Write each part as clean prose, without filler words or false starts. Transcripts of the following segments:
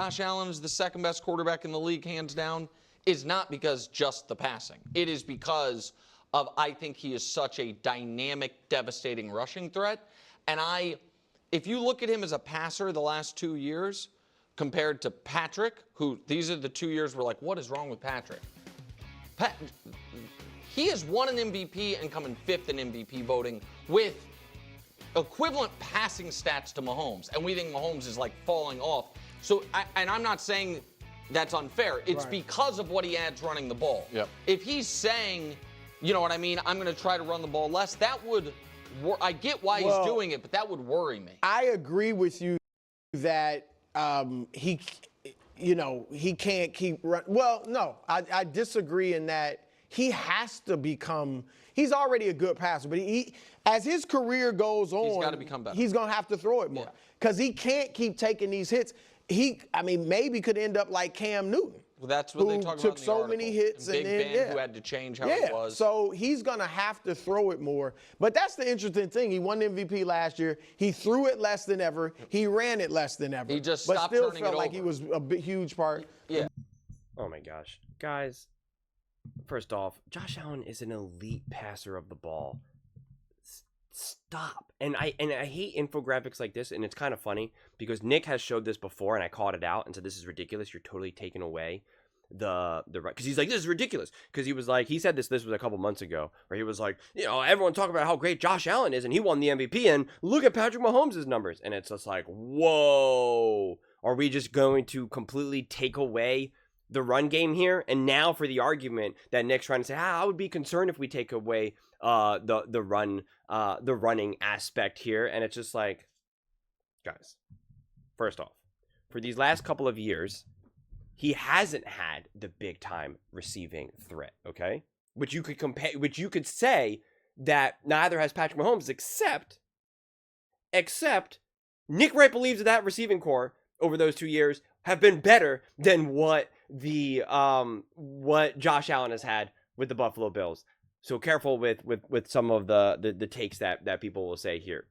Josh Allen is the second best quarterback in the league, hands down, is not because just the passing. It is because of, I think he is such a dynamic, devastating rushing threat. And if you look at him as a passer the last 2 years compared to Patrick, who these are the 2 years we're like, what is wrong with Patrick? He has won an MVP and come in 5th in MVP voting with equivalent passing stats to Mahomes. And we think Mahomes is like falling off. So, and I'm not saying that's unfair. It's because of what he adds running the ball. Yep. If he's saying, you know what I mean, I'm going to try to run the ball less, that would, I get why he's doing it, but that would worry me. I agree with you that he can't keep running. Well, no, I disagree in that he has to become, he's already a good passer, but as his career goes on, he's got to become better. He's going to have to throw it more because he can't keep taking these hits. Maybe could end up like Cam Newton. Well, that's what they talk about took in the so article. many hits Big and then Ben who had to change how it was. So he's gonna have to throw it more. But that's the interesting thing. He won the MVP last year. He threw it less than ever. He ran it less than ever. He just but stopped still turning felt it like over. he was a big, huge part. Yeah. Oh my gosh, guys. First off, Josh Allen is an elite passer of the ball. Stop. And I hate infographics like this, and it's kind of funny because Nick has showed this before and I called it out and said this is ridiculous. You're totally taking away the because he's like, this is ridiculous. Because he said this was a couple months ago where he was like, everyone talking about how great Josh Allen is and he won the MVP and look at Patrick Mahomes' numbers. And it's just like, whoa, are we just going to completely take away the run game here? And now for the argument that Nick's trying to say, I would be concerned if we take away the running aspect here. And it's just like, guys, first off, for these last couple of years, he hasn't had the big time receiving threat, okay? Which you could say that neither has Patrick Mahomes, except Nick Wright believes that receiving core over those 2 years have been better than what Josh Allen has had with the Buffalo Bills. So careful with some of the takes that people will say here.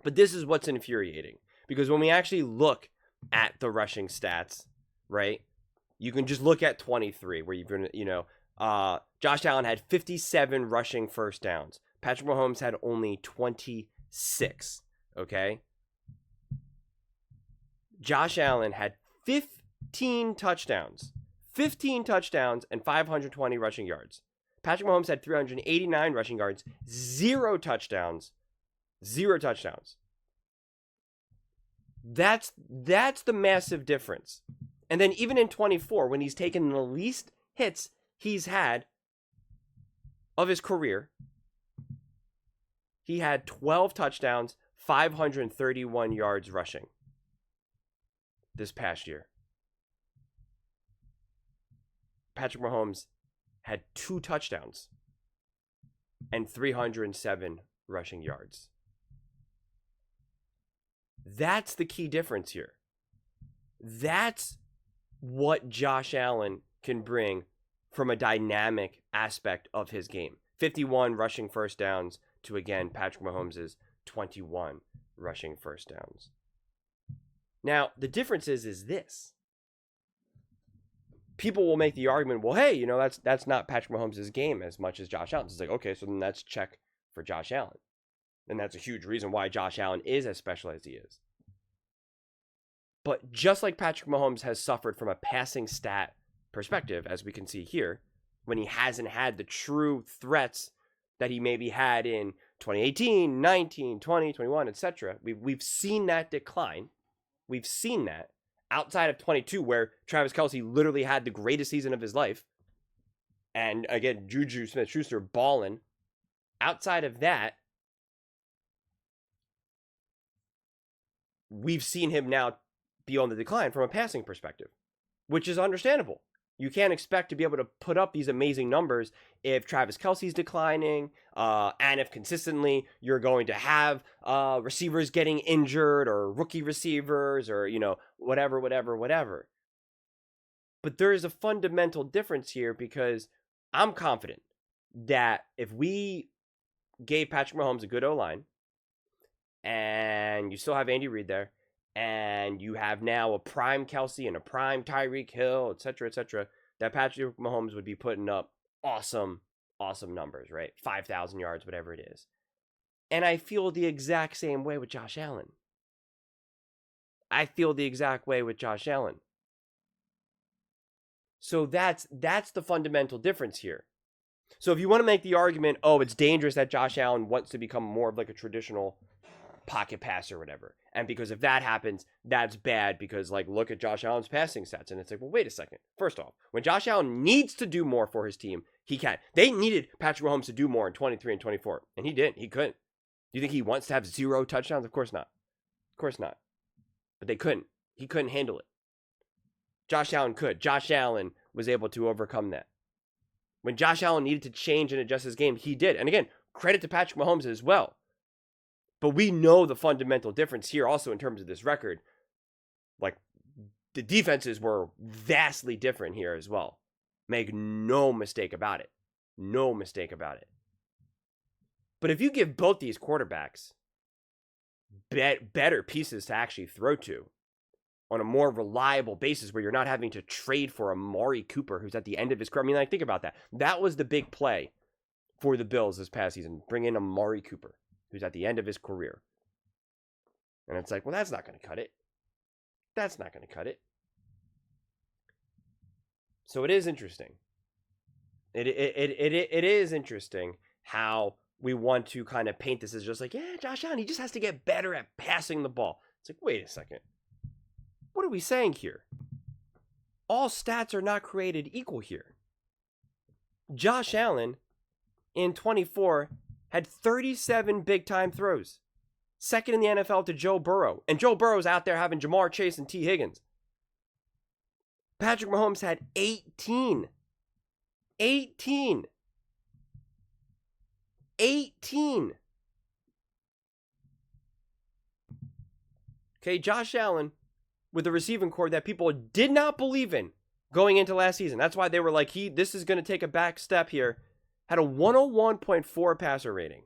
But this is what's infuriating. Because when we actually look at the rushing stats, right? You can just look at 23 where you've been, Josh Allen had 57 rushing first downs. Patrick Mahomes had only 26, okay? Josh Allen had 15 touchdowns and 520 rushing yards. Patrick Mahomes had 389 rushing yards, 0 touchdowns. That's the massive difference. And then even in 24, when he's taken the least hits he's had of his career, he had 12 touchdowns, 531 yards rushing this past year. Patrick Mahomes had 2 touchdowns and 307 rushing yards. That's the key difference here. That's what Josh Allen can bring from a dynamic aspect of his game. 51 rushing first downs to, again, Patrick Mahomes' 21 rushing first downs. Now, the difference is this. People will make the argument, well, hey, that's not Patrick Mahomes' game as much as Josh Allen's. It's like, okay, so then let's check for Josh Allen. And that's a huge reason why Josh Allen is as special as he is. But just like Patrick Mahomes has suffered from a passing stat perspective, as we can see here, when he hasn't had the true threats that he maybe had in 2018, 19, 20, 21, etc. We've seen that decline. We've seen that outside of 22, where Travis Kelce literally had the greatest season of his life. And again, Juju Smith-Schuster balling. Outside of that, we've seen him now be on the decline from a passing perspective, which is understandable. You can't expect to be able to put up these amazing numbers if Travis Kelce's declining, and if consistently you're going to have receivers getting injured or rookie receivers or, whatever. But there is a fundamental difference here because I'm confident that if we gave Patrick Mahomes a good O-line and you still have Andy Reid there, and you have now a prime Kelsey and a prime Tyreek Hill, et cetera, that Patrick Mahomes would be putting up awesome numbers, right? 5,000 yards, whatever it is. And I feel the exact same way with Josh Allen. So that's the fundamental difference here. So if you want to make the argument, oh, it's dangerous that Josh Allen wants to become more of like a traditional pocket passer or whatever. And because if that happens, that's bad because like look at Josh Allen's passing stats. And it's like, well, wait a second. First off, when Josh Allen needs to do more for his team, he can. They needed Patrick Mahomes to do more in 23 and 24. And he didn't. He couldn't. Do you think he wants to have 0 touchdowns? Of course not. But they couldn't. He couldn't handle it. Josh Allen could. Josh Allen was able to overcome that. When Josh Allen needed to change and adjust his game, he did. And again, credit to Patrick Mahomes as well. But we know the fundamental difference here also in terms of this record. Like, the defenses were vastly different here as well. Make no mistake about it. But if you give both these quarterbacks better pieces to actually throw to on a more reliable basis where you're not having to trade for Amari Cooper, who's at the end of his career. I mean, like, think about that. That was the big play for the Bills this past season. Bring in Amari Cooper, who's at the end of his career. And it's like, well, that's not going to cut it. So it is interesting. It is interesting how we want to kind of paint this as just like, yeah, Josh Allen, he just has to get better at passing the ball. It's like, wait a second. What are we saying here? All stats are not created equal here. Josh Allen in 24 had 37 big-time throws. Second in the NFL to Joe Burrow. And Joe Burrow's out there having Jamar Chase and T. Higgins. Patrick Mahomes had 18. 18. Okay, Josh Allen with a receiving core that people did not believe in going into last season. That's why they were like, this is going to take a back step here. Had a 101.4 passer rating.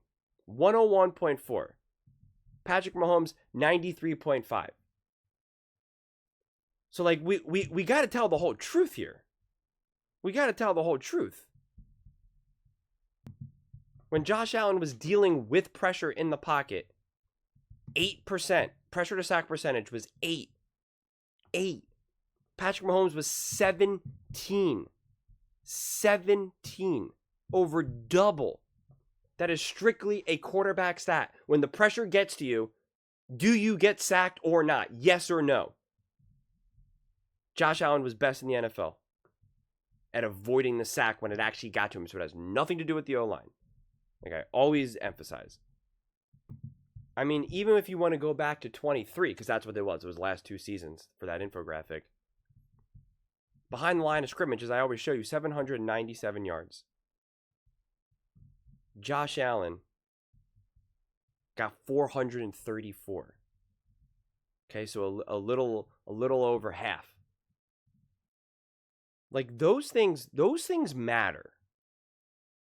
101.4. Patrick Mahomes, 93.5. So, like, we got to tell the whole truth here. When Josh Allen was dealing with pressure in the pocket, 8%. Pressure to sack percentage was 8. Patrick Mahomes was 17. Over double. That is strictly a quarterback stat. When the pressure gets to you, do you get sacked or not? Yes or no? Josh Allen was best in the NFL at avoiding the sack when it actually got to him. So it has nothing to do with the O-line. Like I always emphasize. I mean, even if you want to go back to 23, because that's what it was. It was the last 2 seasons for that infographic. Behind the line of scrimmage, as I always show you, 797 yards. Josh Allen got 434. Okay, so a little over half. Like those things matter.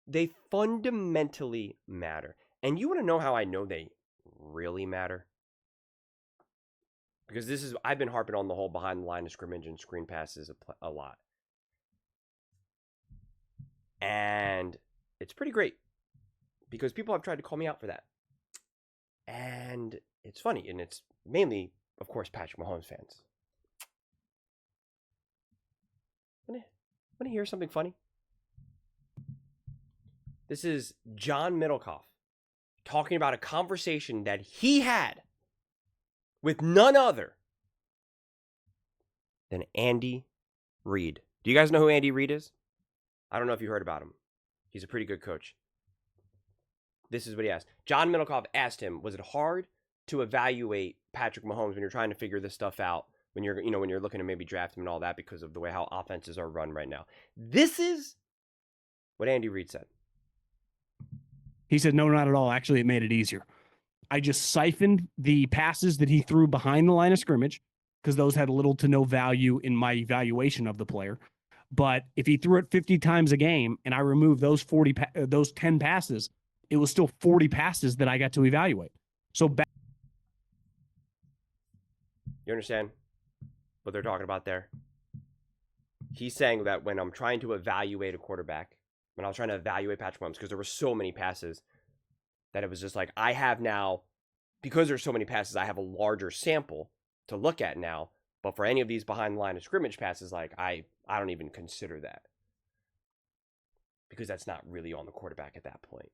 They fundamentally matter. And you want to know how I know they really matter? Because I've been harping on the whole behind the line of scrimmage and screen passes a lot. And it's pretty great. Because people have tried to call me out for that. And it's funny. And it's mainly, of course, Patrick Mahomes fans. Want to hear something funny? This is John Middlecoff talking about a conversation that he had with none other than Andy Reid. Do you guys know who Andy Reid is? I don't know if you heard about him. He's a pretty good coach. This is what he asked. John Middlecoff asked him, was it hard to evaluate Patrick Mahomes when you're trying to figure this stuff out? When you're looking to maybe draft him and all that because of the way how offenses are run right now. This is what Andy Reid said. He said, no, not at all. Actually, it made it easier. I just siphoned the passes that he threw behind the line of scrimmage because those had little to no value in my evaluation of the player. But if he threw it 50 times a game and I removed those 10 passes, it was still 40 passes that I got to evaluate. So You understand what they're talking about there? He's saying that when I'm trying to evaluate a quarterback, when I was trying to evaluate Patrick Mahomes, because there were so many passes that it was just like, I have now, because there's so many passes, I have a larger sample to look at now. But for any of these behind the line of scrimmage passes, like I don't even consider that. Because that's not really on the quarterback at that point.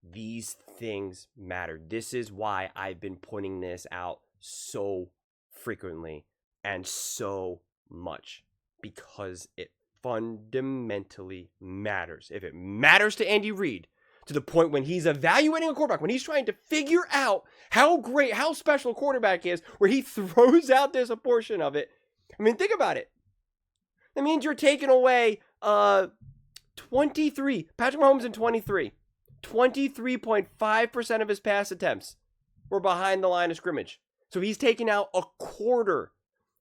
These things matter. This is why I've been pointing this out so frequently and so much. Because it fundamentally matters. If it matters to Andy Reid, to the point when he's evaluating a quarterback, when he's trying to figure out how great, how special a quarterback is, where he throws out this a portion of it. I mean, think about it. That means you're taking away 23. Patrick Mahomes in 23. 23.5% of his pass attempts were behind the line of scrimmage. So he's taking out a quarter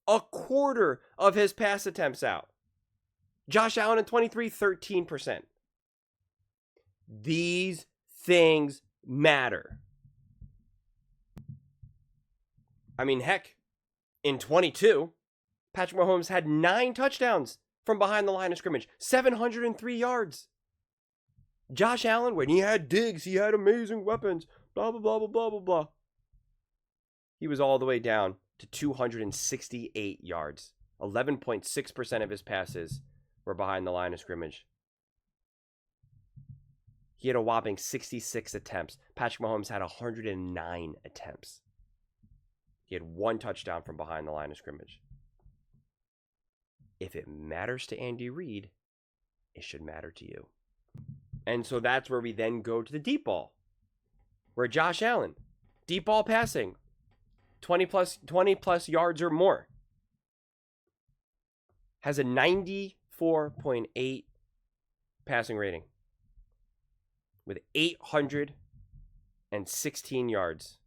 of his pass attempts out. Josh Allen in 23, 13%. These things matter. I mean, heck, in 22, Patrick Mahomes had 9 touchdowns from behind the line of scrimmage, 703 yards. Josh Allen, when he had Diggs, he had amazing weapons, blah, blah, blah, blah, blah, blah, blah. He was all the way down to 268 yards. 11.6% of his passes were behind the line of scrimmage. He had a whopping 66 attempts. Patrick Mahomes had 109 attempts. He had 1 touchdown from behind the line of scrimmage. If it matters to Andy Reid, it should matter to you. And so that's where we then go to the deep ball. Where Josh Allen, deep ball passing, 20 plus yards or more, has a 94.8 passing rating with 816 yards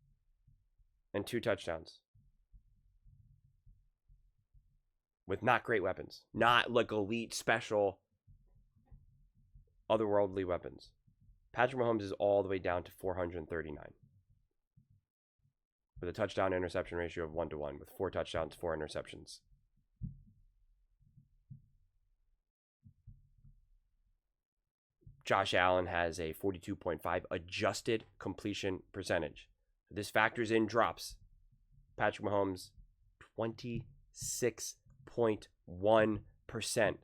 and 2 touchdowns. With not great weapons. Not like elite, special, otherworldly weapons. Patrick Mahomes is all the way down to 439. With a touchdown interception ratio of 1-to-1. With 4 touchdowns, 4 interceptions. Josh Allen has a 42.5 adjusted completion percentage. This factors in drops. Patrick Mahomes, 26.1%.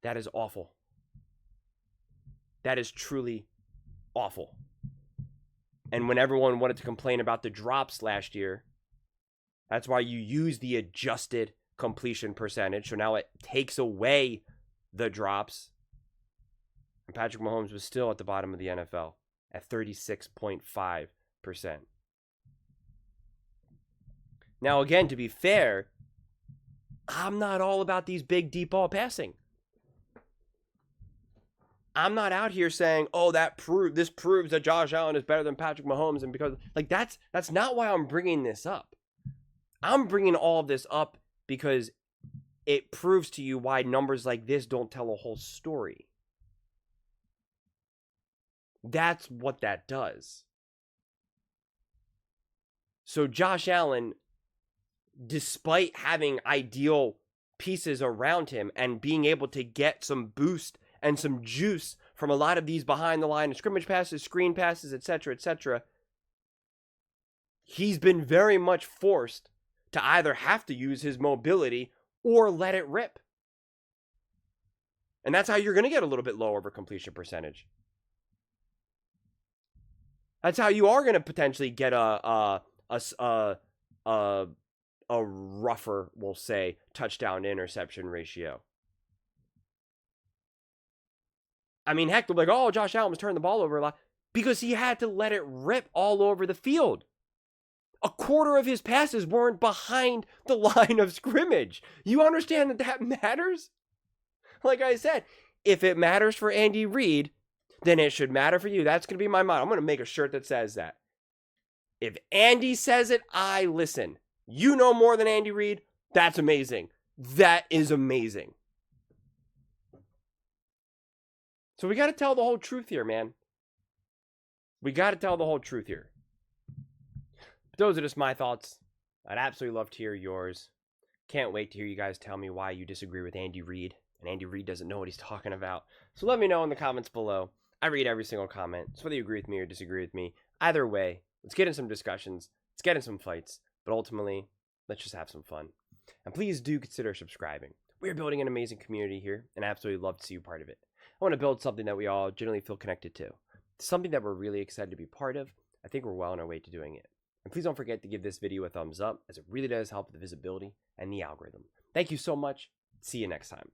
That is awful. That is truly awful. And when everyone wanted to complain about the drops last year, that's why you use the adjusted completion percentage. So now it takes away the drops. And Patrick Mahomes was still at the bottom of the NFL at 36.5%. Now, again, to be fair, I'm not all about these big deep ball passing. I'm not out here saying, "Oh, this proves that Josh Allen is better than Patrick Mahomes," and because that's not why I'm bringing this up. I'm bringing all of this up because it proves to you why numbers like this don't tell a whole story. That's what that does. So Josh Allen, despite having ideal pieces around him and being able to get some boost and some juice from a lot of these behind the line of scrimmage passes, screen passes, etc., he's been very much forced to either have to use his mobility or let it rip. And that's how you're going to get a little bit lower of a completion percentage. That's how you are going to potentially get a rougher, we'll say, touchdown to interception ratio. I mean, heck, they're like, "Oh, Josh Allen was turning the ball over a lot," because he had to let it rip all over the field. A quarter of his passes weren't behind the line of scrimmage. You understand that matters? Like I said, if it matters for Andy Reid, then it should matter for you. That's going to be my motto. I'm going to make a shirt that says that. If Andy says it, I listen. You know more than Andy Reid? That's amazing. That is amazing. So we got to tell the whole truth here, man. We got to tell the whole truth here. But those are just my thoughts. I'd absolutely love to hear yours. Can't wait to hear you guys tell me why you disagree with Andy Reid. And Andy Reid doesn't know what he's talking about. So let me know in the comments below. I read every single comment. So whether you agree with me or disagree with me, either way, let's get in some discussions. Let's get in some fights. But ultimately, let's just have some fun. And please do consider subscribing. We're building an amazing community here, and I absolutely love to see you part of it. I want to build something that we all generally feel connected to. Something that we're really excited to be part of. I think we're well on our way to doing it. And please don't forget to give this video a thumbs up, as it really does help with the visibility and the algorithm. Thank you so much. See you next time.